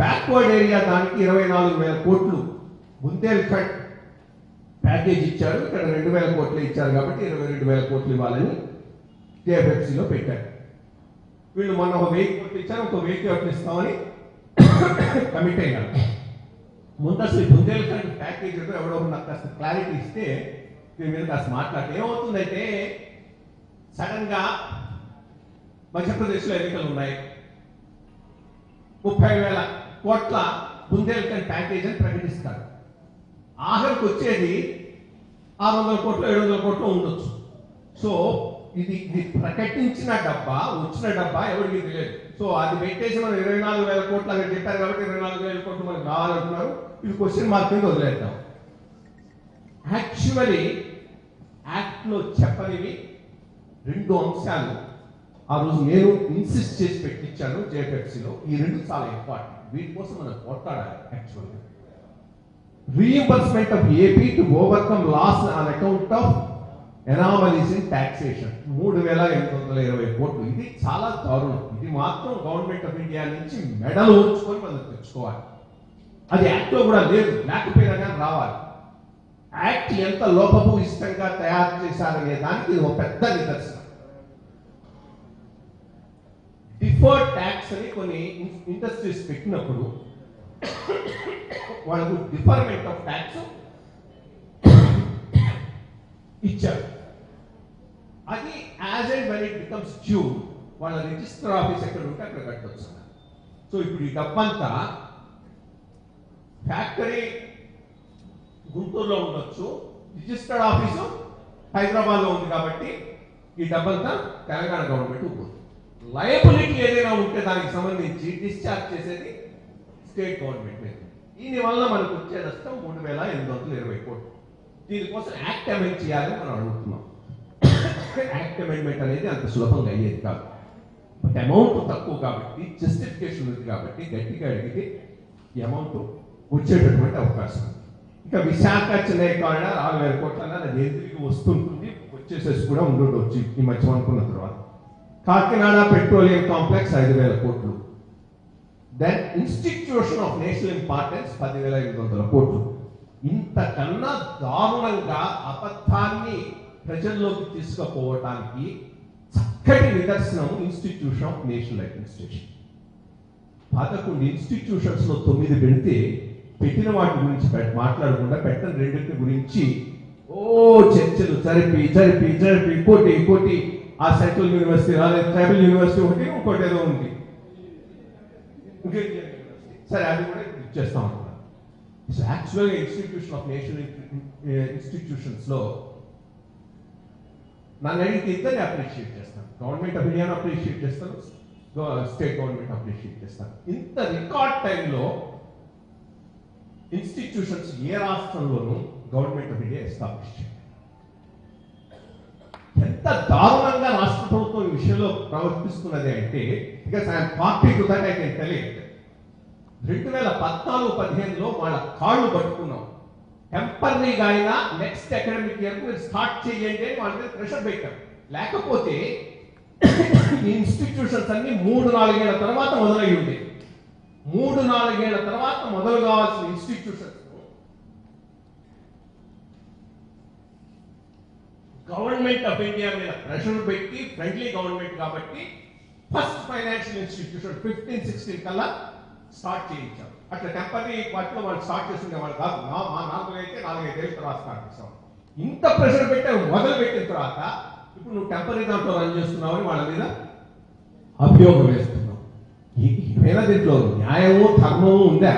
Backward area దానికి 24,000 కోట్లు Bundelkhand package ఇచ్చారు. ఇక్కడ 2,000 కోట్లు ఇచ్చారు కాబట్టి 22,000 కోట్లు ఇవ్వాలని టీఎఫ్ఎఫ్సిలో పెట్టారు. వీళ్ళు మొన్న 1,000 కోట్లు ఇచ్చారు, ఒక 1,000 కోట్లు ఇస్తామని కమిట్ అయ్యారు. ముందు అసలు బుందేల్ఖండ్ ప్యాకేజ్ ఎవడో నాకు కాస్త క్లారిటీ ఇస్తే దీని మీద కాస్త మాట్లాడితే ఏమవుతుందంటే, సడన్ గా మధ్యప్రదేశ్లో ఎన్నికలు ఉన్నాయి, 30,000 కోట్ల బుందేల్ఖండ్ ప్యాకేజ్ అని ప్రకటిస్తారు. ఆఖరికి వచ్చేది 600 కోట్లు 700 కోట్లు ఉండొచ్చు. సో ఇది ప్రకటించిన డబ్బా, వచ్చిన డబ్బా ఎవరికి తెలియదు. సో అది పెట్టేసి మనం 24,000 కోట్లు అని చెప్పారు కాబట్టి 24,000 కోట్లు మనకు కావాలంటున్నారు. ఇది క్వశ్చన్ మార్క్ కింద వదిలేద్దాం. యాక్చువల్లీ యాక్ట్ లో చెప్పనివి 2 అంశాలు ఆ రోజు నేను ఇన్సిస్ట్ చేసి పెట్టించాను జేఎఫ్ఎఫ్సిలో. ఈ 2 చాలా ఇంపార్టెంట్, వీటి కోసం మనం పోట్లాడాలి. యాక్చువల్గా reimbursement of AP to overcome loss on account of anomalies in taxation 3,820 కోట్లు. ఇది చాలా దారుణం. ఇది మాత్రం గవర్నమెంట్ ఆఫ్ ఇండియా నుంచి మెడల్ ఉంచుకొని మనం తెచ్చుకోవాలి. అది యాక్ట్ లో కూడా లేదు, లేకపోయినా కానీ రావాలి. యాక్ట్ ఎంత లోపభూయిష్టంగా తయారు చేశారనే దానికి ఇది ఒక పెద్ద నిదర్శనం. డిఫర్డ్ ట్యాక్స్ అని కొన్ని ఇండస్ట్రీస్ పెట్టినప్పుడు వాళ్ళకు డిఫర్మెంట్ ఆఫ్ ట్యాక్స్ ఇచ్చారు. అది as and when it becomes due వాళ్ళ రిజిస్టర్ ఆఫీస్ ఎక్కడ ఉంటే అక్కడ కట్టవచ్చు. సో ఇప్పుడు ఈ డబ్బంతా ఫ్యాక్టరీ గుంటూరులో ఉండొచ్చు, రిజిస్టర్డ్ ఆఫీసు హైదరాబాద్ లో ఉంది కాబట్టి ఈ డబ్బంతా తెలంగాణ గవర్నమెంట్ పోతుంది. లయబిలిటీ ఏదైనా ఉంటే దానికి సంబంధించి డిశ్చార్జ్ చేసేది స్టేట్ గవర్నమెంట్. దీనివల్ల మనకు వచ్చే నష్టం 3,820 కోట్లు. దీనికోసం యాక్ట్ అమెండ్ చేయాలని మనం అడుగుతున్నాం. యాక్ట్ అమెండ్మెంట్ అనేది అంత సులభంగా అయ్యేది కాదు. బట్ అమౌంట్ తక్కువ కాబట్టి, జస్టిఫికేషన్ ఉంది కాబట్టి గట్టిగా అడిగితే ఈ అమౌంట్ వచ్చేటటువంటి అవకాశం. ఇంకా విశాఖ చెన్నై కారిడార్ 6,000 కోట్ల అది ఎదురుగా వస్తుంటుంది, వచ్చేసేసి కూడా ఉండొచ్చు ఈ మధ్య అనుకున్న తర్వాత. కాకినాడ పెట్రోలియం కాంప్లెక్స్ 5,000 కోట్లు. Then institution of national importance 10,500 కోట్లు. ఇంతకన్నా దారుణంగా అబద్ధాన్ని ప్రజల్లోకి తీసుకుపోవటానికి చక్కటి నిదర్శనం institution of national administration. 11 institutions లో 9 పెడితే పెట్టిన వాటి గురించి మాట్లాడకుండా పెట్టిన 2 గురించి చర్చలు జరిపి ఇంకోటి ఆ సెంట్రల్ యూనివర్సిటీ రాలేదు, ట్రైబల్ యూనివర్సిటీ ఒకటి, ఇంకోటి ఏదో ఉంది, సరే అది కూడా ఇచ్చేస్తాం అనుకున్నాను. సో యాక్చువల్గా ఇన్స్టిట్యూషన్ ఆఫ్ నేషనల్ ఇన్స్టిట్యూషన్స్ లో నన్ను అడిగితే ఇద్దరిని అప్రిషియేట్ చేస్తాను. గవర్నమెంట్ ఆఫ్ ఇండియాను అప్రిషియేట్ చేస్తాను, స్టేట్ గవర్నమెంట్ అప్రిషియేట్ చేస్తాను. ఇంత రికార్డ్ టైంలో ఇన్స్టిట్యూషన్స్ ఏ రాష్ట్రంలోనూ గవర్నమెంట్ ఆఫ్ ఇండియా ఎస్టాబ్లిష్ చేయాలి. ఎంత దారుణంగా రాష్ట్ర ప్రభుత్వం ఈ విషయంలో ప్రవర్తిస్తున్నది అంటే, because I'm party to that I can tell it. 2014-15లో వాళ్ళ కాళ్ళు పట్టుకున్నాం. టెంపరీగా అయినా నెక్స్ట్ అకాడమిక్ ఇయర్ మీరు స్టార్ట్ చేయండి అని వాళ్ళ మీద ప్రెషర్ పెట్టాం. లేకపోతే ఈ ఇన్స్టిట్యూషన్స్ అన్ని 3-4 ఏళ్ల తర్వాత మొదలై ఉండే. 3-4 ఏళ్ల తర్వాత మొదలు కావాల్సిన ఇన్స్టిట్యూషన్స్ గవర్నమెంట్ ఆఫ్ ఇండియా మీద ప్రెషర్ పెట్టి, ఫ్రెండ్లీ గవర్నమెంట్ కాబట్టి ఫస్ట్ ఫైనాన్షియల్ ఇన్స్టిట్యూషన్ 15-16 కల్లా స్టార్ట్ చేయించాం. అట్లా టెంపరీ వాటిలో వాళ్ళు స్టార్ట్ చేస్తుండే వాళ్ళు కాదు. మా 4 అయితే 4-5 ఏళ్ళ తర్వాత స్టార్ట్ చేసాం. ఇంత ప్రెషర్ పెట్టి మొదలు పెట్టిన తర్వాత ఇప్పుడు నువ్వు టెంపరీ దాంట్లో రన్ చేస్తున్నావు అని వాళ్ళ మీద అభియోగం వేస్తున్నావు. ఏమైనా దీంట్లో న్యాయము ధర్మము ఉందా?